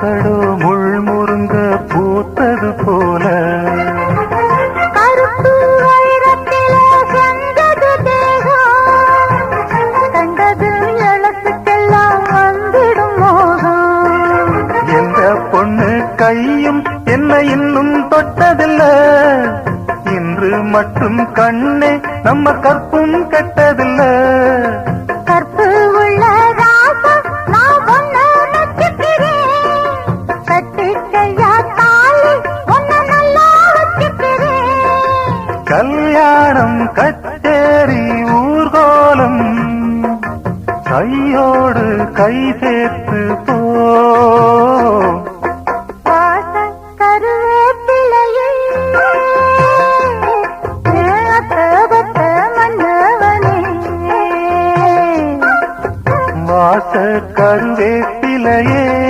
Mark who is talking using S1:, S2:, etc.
S1: உதடோ முள் முருங்க பூத்தது போல
S2: கருப்பு வைரத்திலே செஞ்சது தேகம் கண்டது எழுத்துக்கெல்லாம் வந்திடும் மோகம்.
S1: எந்த பொண்ணு கையும் என்ன இன்னும் தொட்டதில்ல இன்று மட்டும் கண்ணே நம்ம கற்பும் கெட்டதில்ல
S2: கற்பு